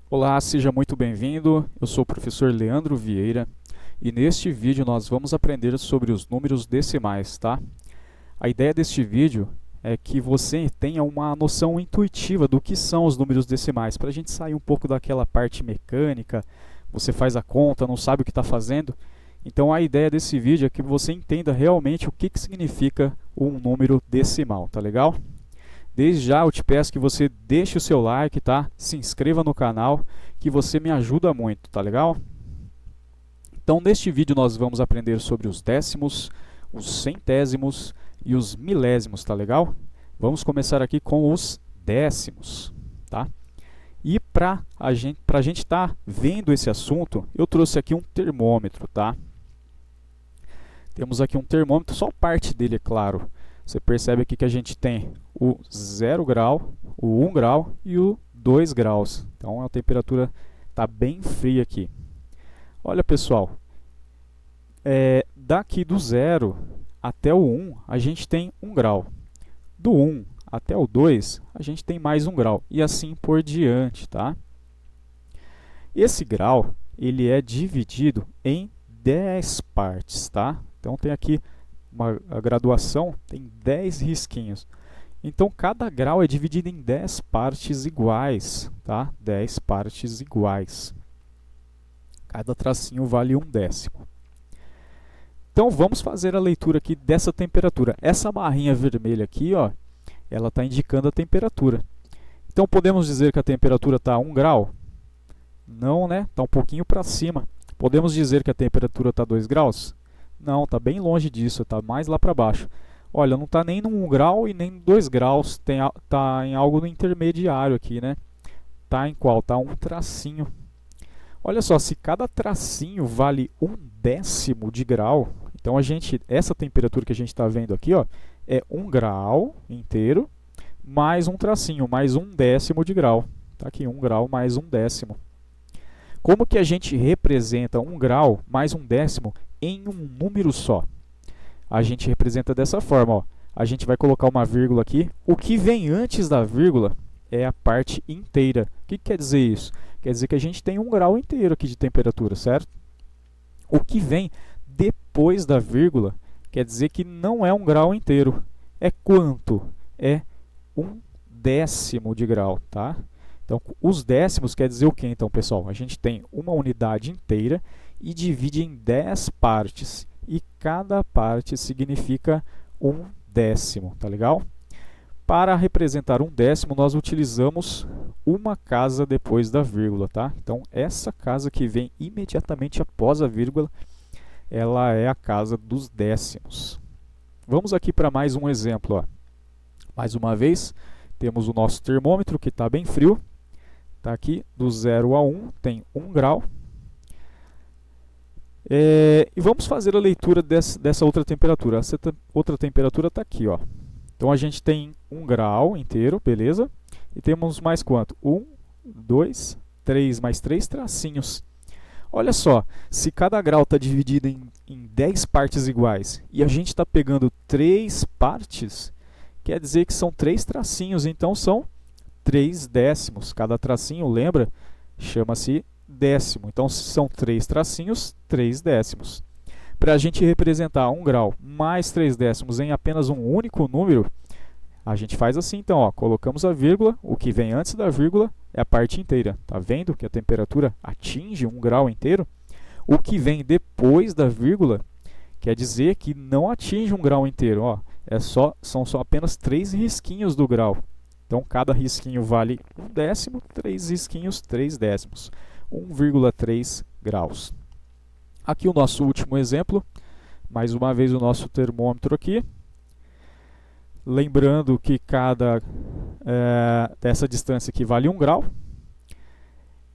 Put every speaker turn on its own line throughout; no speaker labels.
Olá, seja muito bem-vindo. Eu sou o professor Leandro Vieira e neste vídeo nós vamos aprender sobre os números decimais, tá? A ideia deste vídeo é que você tenha uma noção intuitiva do que são os números decimais, para a gente sair um pouco daquela parte mecânica, você faz a conta, não sabe o que está fazendo. Então a ideia desse vídeo é que você entenda realmente o que significa um número decimal, tá legal? Desde já eu te peço que você deixe o seu like, tá? Se inscreva no canal, que você me ajuda muito, tá legal? Então, neste vídeo nós vamos aprender sobre os décimos, os centésimos e os milésimos, tá legal? Vamos começar aqui com os décimos, tá? E para a gente estar vendo esse assunto, eu trouxe aqui um termômetro, tá? Temos aqui um termômetro, só parte dele, é claro. Você percebe aqui que a gente tem o 0 grau, o 1 grau e o 2 graus. Então a temperatura está bem fria aqui. Olha, pessoal, daqui do 0 até o 1 a gente tem 1 grau. Do 1 até o 2 a gente tem mais 1 grau e assim por diante, tá? Esse grau ele é dividido em 10 partes, tá? Então tem aqui a graduação, tem 10 risquinhos. Então cada grau é dividido em 10 partes iguais, tá? 10 partes iguais. Cada tracinho vale 1/10. Então vamos fazer a leitura aqui dessa temperatura. Essa barrinha vermelha aqui, ó, ela está indicando a temperatura. Então podemos dizer que a temperatura está a 1 grau? Não, né? Está um pouquinho para cima. Podemos dizer que a temperatura está a 2 graus? Não, está bem longe disso, está mais lá para baixo. Olha, não está nem no 1 grau e nem no 2 graus, está em algo no intermediário aqui, né? Está em qual? Está um tracinho. Olha só, se cada tracinho vale 1/10 de grau, então essa temperatura que a gente está vendo aqui, ó, é 1 grau inteiro, mais um tracinho, mais 1/10 de grau. Está aqui, 1 grau mais 1/10. Como que a gente representa 1 grau mais 1/10 em um número só? A gente representa dessa forma, ó. A gente vai colocar uma vírgula aqui. O que vem antes da vírgula é a parte inteira. O que quer dizer isso? Quer dizer que a gente tem 1 grau inteiro aqui de temperatura, certo? O que vem depois da vírgula quer dizer que não é 1 grau inteiro. É quanto? É 1/10 de grau, tá? Então, os décimos quer dizer o que, então, pessoal? A gente tem uma unidade inteira e divide em 10 partes. E cada parte significa 1/10, tá legal? Para representar 1/10, nós utilizamos uma casa depois da vírgula, tá? Então, essa casa que vem imediatamente após a vírgula, ela é a casa dos décimos. Vamos aqui para mais um exemplo, ó. Mais uma vez, temos o nosso termômetro que está bem frio. Está aqui, do 0 a 1, tem 1 grau. E vamos fazer a leitura dessa outra temperatura. Essa outra temperatura está aqui, ó. Então a gente tem 1 grau inteiro, beleza? E temos mais quanto? 1, 2, 3, mais 3 tracinhos. Olha só, se cada grau está dividido em 10 partes iguais e a gente está pegando 3 partes, quer dizer que são 3 tracinhos, então são 3/10. Cada tracinho, lembra? Chama-se décimo. Então, se são 3 tracinhos, 3/10. Para a gente representar 1 grau mais 3/10 em apenas um único número, a gente faz assim, então, ó, colocamos a vírgula, o que vem antes da vírgula é a parte inteira. Tá vendo que a temperatura atinge 1 grau inteiro? O que vem depois da vírgula quer dizer que não atinge 1 grau inteiro, ó. São só apenas 3 risquinhos do grau. Então, cada risquinho vale 1/10, 3 risquinhos, 3/10. 1,3 graus. Aqui o nosso último exemplo. Mais uma vez o nosso termômetro aqui. Lembrando que cada dessa distância aqui vale 1 grau.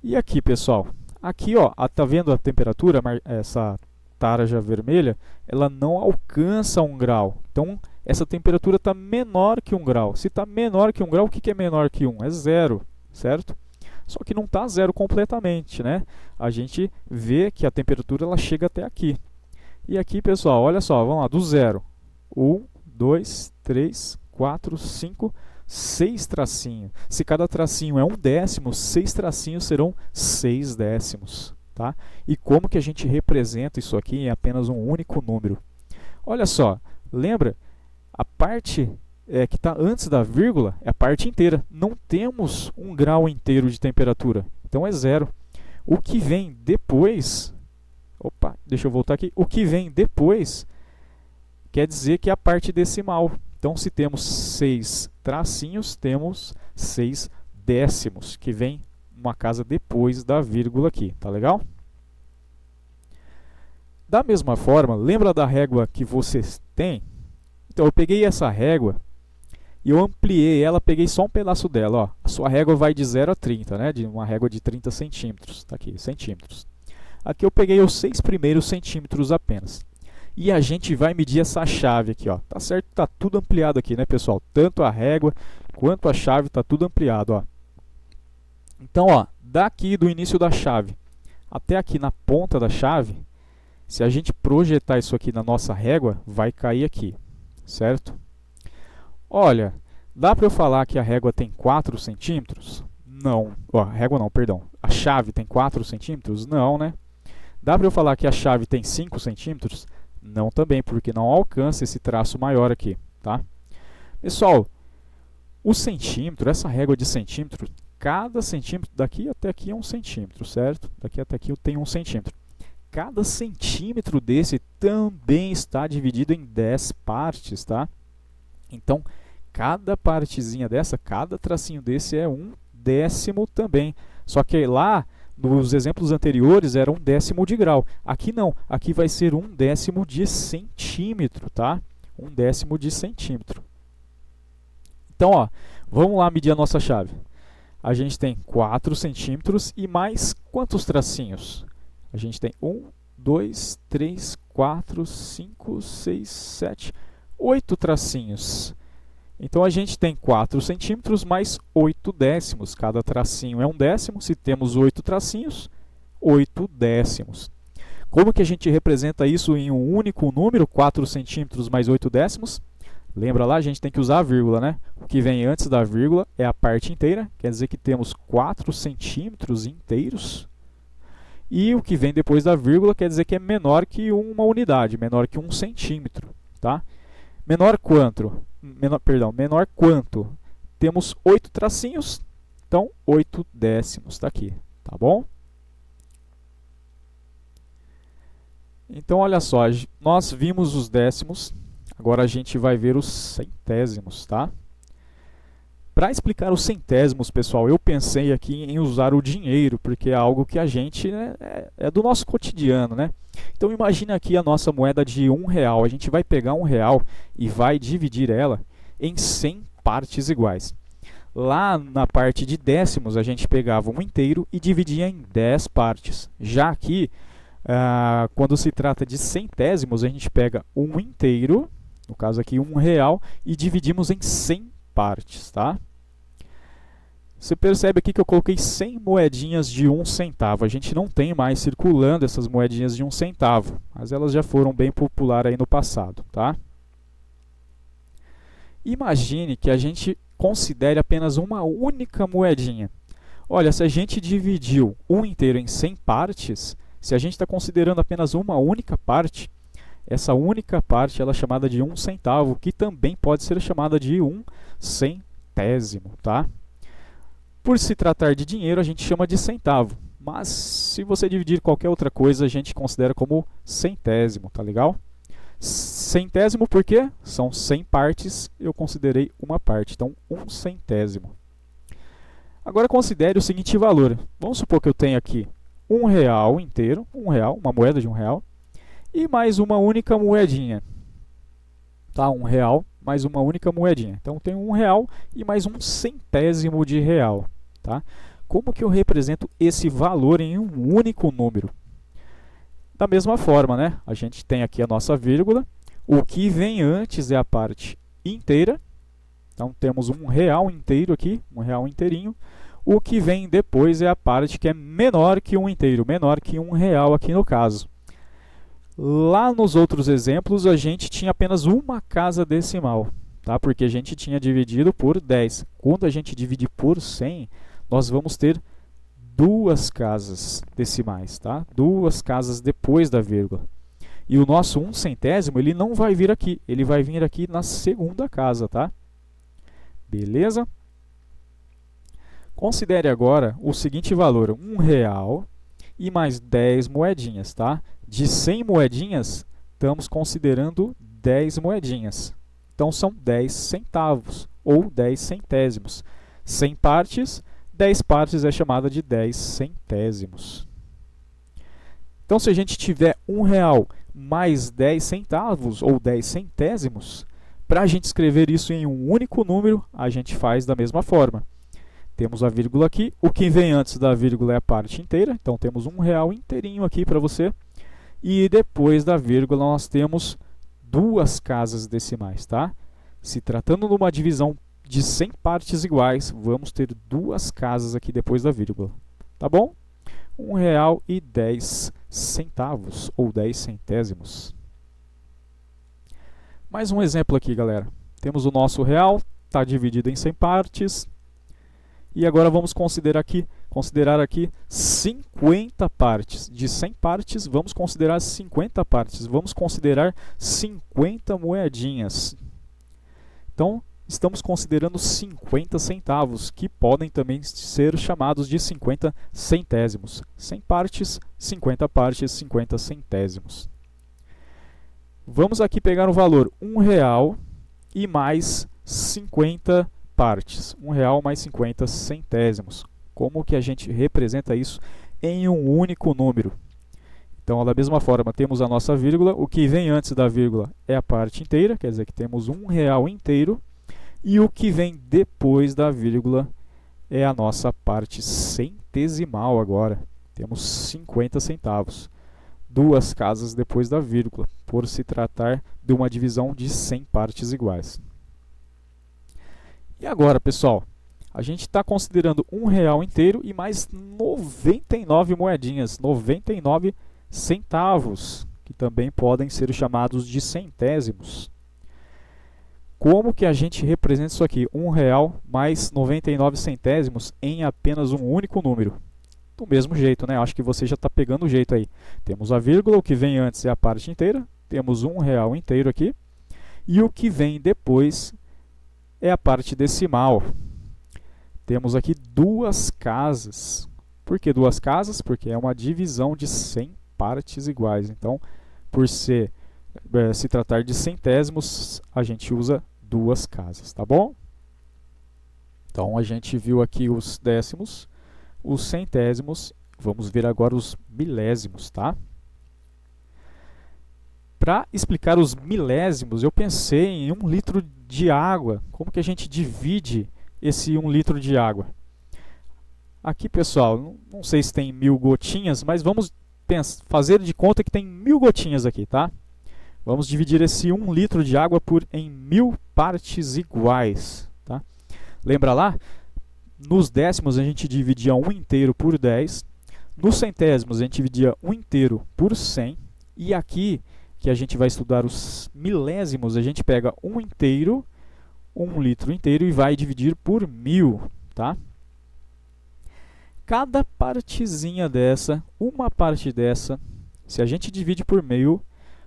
E aqui, pessoal, aqui, ó, tá vendo a temperatura, essa tarja vermelha, ela não alcança 1 grau. Então, essa temperatura está menor que 1 grau. Se está menor que 1 grau, o que é menor que 1? É 0, certo? Só que não está 0 completamente, né? A gente vê que a temperatura ela chega até aqui. E aqui, pessoal, olha só, vamos lá, do 0. 1, 2, 3, 4, 5, 6 tracinhos. Se cada tracinho é 1/10, 6 tracinhos serão 6 décimos. Tá? E como que a gente representa isso aqui em apenas um único número? Olha só, lembra? A parte que está antes da vírgula é a parte inteira. Não temos um grau inteiro de temperatura, então é zero. O que vem depois... Opa, deixa eu voltar aqui. O que vem depois quer dizer que é a parte decimal. Então, se temos 6 tracinhos, temos 6 décimos, que vem uma casa depois da vírgula aqui. Tá legal? Da mesma forma, lembra da régua que vocês têm? Então, eu peguei essa régua e eu ampliei ela, peguei só um pedaço dela. Ó. A sua régua vai de 0 a 30, né? De uma régua de 30 centímetros. Tá aqui, centímetros. Aqui eu peguei os 6 primeiros centímetros apenas. E a gente vai medir essa chave aqui, ó. Tá certo? Tá tudo ampliado aqui, né, pessoal? Tanto a régua quanto a chave tá tudo ampliado, ó. Então, ó, daqui do início da chave até aqui na ponta da chave, se a gente projetar isso aqui na nossa régua, vai cair aqui, certo? Olha, dá para eu falar que a régua tem 4 centímetros? Não. Ó, a régua não, perdão. A chave tem 4 centímetros? Não, né? Dá para eu falar que a chave tem 5 centímetros? Não também, porque não alcança esse traço maior aqui, tá? Pessoal, o centímetro, essa régua de centímetro, cada centímetro, daqui até aqui é 1 centímetro, certo? Daqui até aqui eu tenho 1 centímetro. Cada centímetro desse também está dividido em 10 partes, tá? Então, cada partezinha dessa, cada tracinho desse é 1/10 também. Só que lá, nos exemplos anteriores, era 1/10 de grau. Aqui não, aqui vai ser 1/10 de centímetro, tá? 1/10 de centímetro. Então, ó, vamos lá medir a nossa chave. A gente tem 4 centímetros e mais quantos tracinhos? A gente tem 1, 2, 3, 4, 5, 6, 7, 8 tracinhos. Então, a gente tem 4 centímetros mais 8 décimos. Cada tracinho é 1/10. Se temos 8 tracinhos, 8 décimos. Como que a gente representa isso em um único número? 4 centímetros mais 8 décimos. Lembra lá, a gente tem que usar a vírgula, né? O que vem antes da vírgula é a parte inteira. Quer dizer que temos 4 centímetros inteiros. E o que vem depois da vírgula quer dizer que é menor que uma unidade, menor que 1 centímetro. Tá? Menor quanto? Menor quanto? Temos 8 tracinhos, então 8 décimos está aqui, tá bom? Então, olha só, nós vimos os décimos, agora a gente vai ver os centésimos, tá? Para explicar os centésimos, pessoal, eu pensei aqui em usar o dinheiro, porque é algo que a gente, né, é do nosso cotidiano, né? Então, imagine aqui a nossa moeda de R$1. A gente vai pegar R$1 e vai dividir ela em 100 partes iguais. Lá na parte de décimos, a gente pegava um inteiro e dividia em 10 partes. Já aqui, quando se trata de centésimos, a gente pega um inteiro, no caso aqui R$1, e dividimos em 100 partes, tá? Você percebe aqui que eu coloquei 100 moedinhas de 1 centavo. A gente não tem mais circulando essas moedinhas de 1 centavo, mas elas já foram bem populares aí no passado, tá? Imagine que a gente considere apenas uma única moedinha. Olha, se a gente dividiu um inteiro em 100 partes, se a gente está considerando apenas uma única parte, essa única parte ela é chamada de 1 centavo, que também pode ser chamada de 1 centésimo, tá? Por se tratar de dinheiro, a gente chama de centavo, mas se você dividir qualquer outra coisa, a gente considera como centésimo, tá legal? Centésimo por quê? São 100 partes, eu considerei uma parte, então 1 centésimo. Agora considere o seguinte valor. Vamos supor que eu tenho aqui R$1 inteiro, R$1, uma moeda de R$1, e mais uma única moedinha. Tá? R$1 mais uma única moedinha. Então, eu tenho R$1 e mais 1 centésimo de real. Tá? Como que eu represento esse valor em um único número? Da mesma forma, né? A gente tem aqui a nossa vírgula. O que vem antes é a parte inteira. Então, temos R$1 inteiro aqui, R$1 inteirinho. O que vem depois é a parte que é menor que um inteiro, menor que R$1 aqui no caso. Lá nos outros exemplos, a gente tinha apenas uma casa decimal. tá? Porque a gente tinha dividido por 10. Quando a gente divide por 100, nós vamos ter duas casas decimais, tá? Duas casas depois da vírgula. E o nosso 1 centésimo, ele não vai vir aqui, ele vai vir aqui na segunda casa, tá? Beleza? Considere agora o seguinte valor, R$1 e mais 10 moedinhas, tá? De 100 moedinhas, estamos considerando 10 moedinhas. Então, são 10 centavos, ou 10 centésimos. 100 partes, 10 partes é chamada de 10 centésimos. Então, se a gente tiver R$1 mais 10 centavos, ou 10 centésimos, para a gente escrever isso em um único número, a gente faz da mesma forma. Temos a vírgula aqui, o que vem antes da vírgula é a parte inteira, então temos R$1 inteirinho aqui para você. E depois da vírgula nós temos duas casas decimais, tá? Se tratando de uma divisão de 100 partes iguais, vamos ter duas casas aqui depois da vírgula, tá bom? R$1,10, ou 10 centésimos. Mais um exemplo aqui, galera. Temos o nosso real, está dividido em 100 partes. E agora vamos considerar aqui 50 partes. De 100 partes, vamos considerar 50 partes. Vamos considerar 50 moedinhas. Então, estamos considerando 50 centavos, que podem também ser chamados de 50 centésimos. 100 partes, 50 centésimos. Vamos aqui pegar o valor R$1 e mais 50 partes. R$1 mais 50 centésimos. Como que a gente representa isso em um único número? Então, da mesma forma, temos a nossa vírgula. O que vem antes da vírgula é a parte inteira, quer dizer que temos R$1 inteiro. E o que vem depois da vírgula é a nossa parte centesimal agora. Temos 50 centavos. Duas casas depois da vírgula, por se tratar de uma divisão de 100 partes iguais. E agora, pessoal, a gente está considerando R$1 inteiro e mais 99 moedinhas, 99 centavos, que também podem ser chamados de centésimos. Como que a gente representa isso aqui? R$1 mais 99 centésimos em apenas um único número. Do mesmo jeito, né? Acho que você já está pegando o jeito aí. Temos a vírgula, o que vem antes é a parte inteira. Temos R$1 inteiro aqui. E o que vem depois é a parte decimal. Temos aqui duas casas. Por que duas casas? Porque é uma divisão de 100 partes iguais. Então, por se tratar de centésimos, a gente usa duas casas, tá bom? Então, a gente viu aqui os décimos, os centésimos, vamos ver agora os milésimos, tá? Para explicar os milésimos, eu pensei em 1 litro de água. Como que a gente divide esse 1 litro de água? Aqui, pessoal, não sei se tem 1000 gotinhas, mas vamos fazer de conta que tem 1000 gotinhas aqui, tá? Vamos dividir esse 1 litro de água em 1000 partes iguais, tá? Lembra lá? Nos décimos a gente dividia 1 inteiro por 10. Nos centésimos a gente dividia 1 inteiro por 100. E aqui, que a gente vai estudar os milésimos, a gente pega 1 inteiro, 1 litro inteiro e vai dividir por 1000, tá? Cada partezinha dessa, uma parte dessa, se a gente divide por 1000,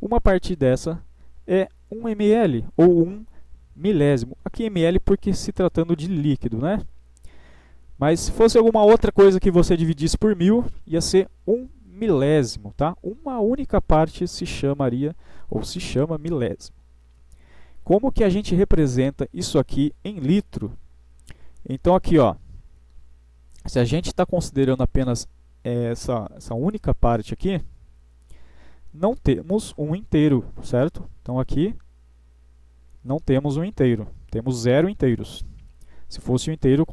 uma parte dessa é 1 ml ou 1 milésimo. Aqui ml porque se tratando de líquido, né? Mas se fosse alguma outra coisa que você dividisse por 1000, ia ser 1 milésimo, tá? Uma única parte se chamaria ou se chama milésimo. Como que a gente representa isso aqui em litro? Então aqui, ó, se a gente está considerando apenas essa única parte aqui, não temos um inteiro, certo? Então aqui não temos um inteiro, temos 0 inteiros. Se fosse um inteiro,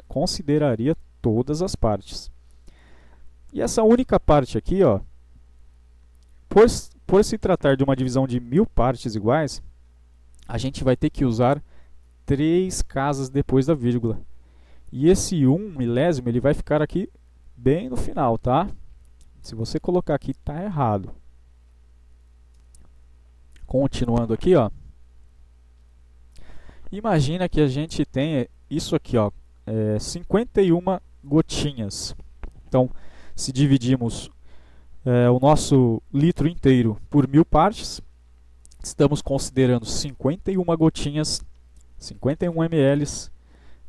consideraria todas as partes. E essa única parte aqui, ó, por se tratar de uma divisão de 1000 partes iguais, a gente vai ter que usar 3 casas depois da vírgula. E esse 1 milésimo ele vai ficar aqui bem no final, tá? Se você colocar aqui, está errado. Continuando aqui, ó. Imagina que a gente tem isso aqui, ó, 51 gotinhas. Então, se dividimos o nosso litro inteiro por 1000 partes, estamos considerando 51 gotinhas, 51 ml,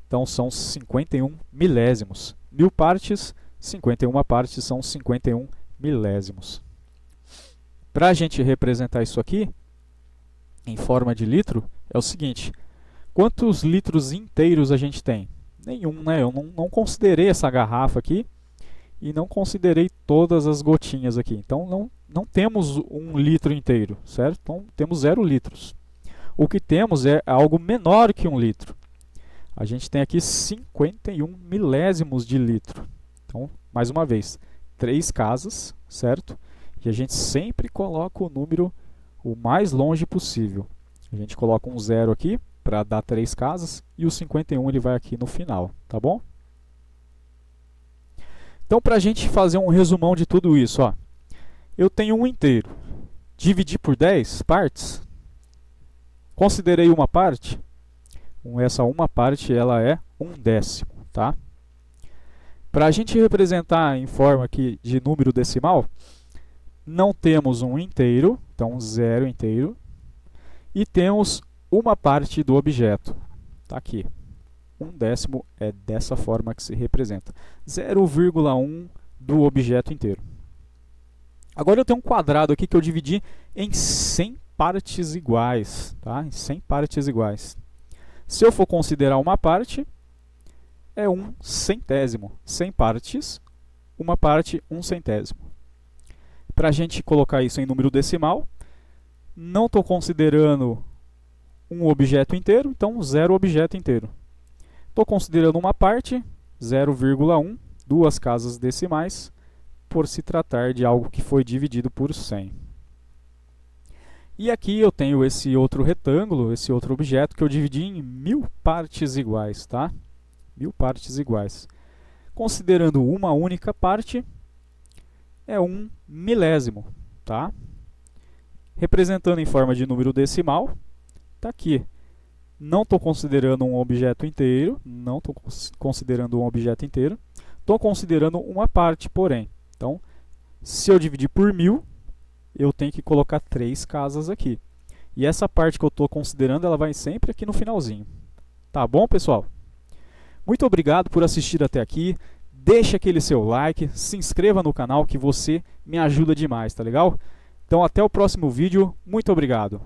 então são 51 milésimos. 1000 partes, 51 partes são 51 milésimos. Para a gente representar isso aqui, em forma de litro, é o seguinte: quantos litros inteiros a gente tem? Nenhum, né? Eu não considerei essa garrafa aqui e não considerei todas as gotinhas aqui. Então não temos 1 litro inteiro, certo? Então temos 0 litros. O que temos é algo menor que 1 litro. A gente tem aqui 51 milésimos de litro. Então, mais uma vez, 3 casas, certo? E a gente sempre coloca o número o mais longe possível. A gente coloca um 0 aqui para dar 3 casas e o 51 ele vai aqui no final, tá bom? Então, para a gente fazer um resumão de tudo isso, ó, eu tenho um inteiro, dividi por 10 partes, considerei uma parte, essa uma parte ela é 1/10, tá? Para a gente representar em forma aqui de número decimal, não temos um inteiro, então 0 inteiro, e temos uma parte do objeto, está aqui. 1/10 é dessa forma que se representa. 0,1 do objeto inteiro. Agora eu tenho um quadrado aqui que eu dividi em 100 partes iguais, tá? Em 100 partes iguais. Se eu for considerar uma parte, é 1 centésimo. 100 partes, uma parte, 1 centésimo. Para a gente colocar isso em número decimal, não estou considerando um objeto inteiro, então 0 objeto inteiro. Estou considerando uma parte, 0,1, 2 casas decimais, por se tratar de algo que foi dividido por 100. E aqui eu tenho esse outro retângulo, esse outro objeto, que eu dividi em 1000 partes iguais, tá? 1000 partes iguais. Considerando uma única parte, é 1 milésimo, tá? Representando em forma de número decimal, está aqui. Não estou considerando um objeto inteiro, não estou considerando um objeto inteiro, estou considerando uma parte, porém. Então, se eu dividir por 1000, eu tenho que colocar 3 casas aqui. E essa parte que eu estou considerando, ela vai sempre aqui no finalzinho. Tá bom, pessoal? Muito obrigado por assistir até aqui. Deixa aquele seu like, se inscreva no canal que você me ajuda demais, tá legal? Então até o próximo vídeo, muito obrigado!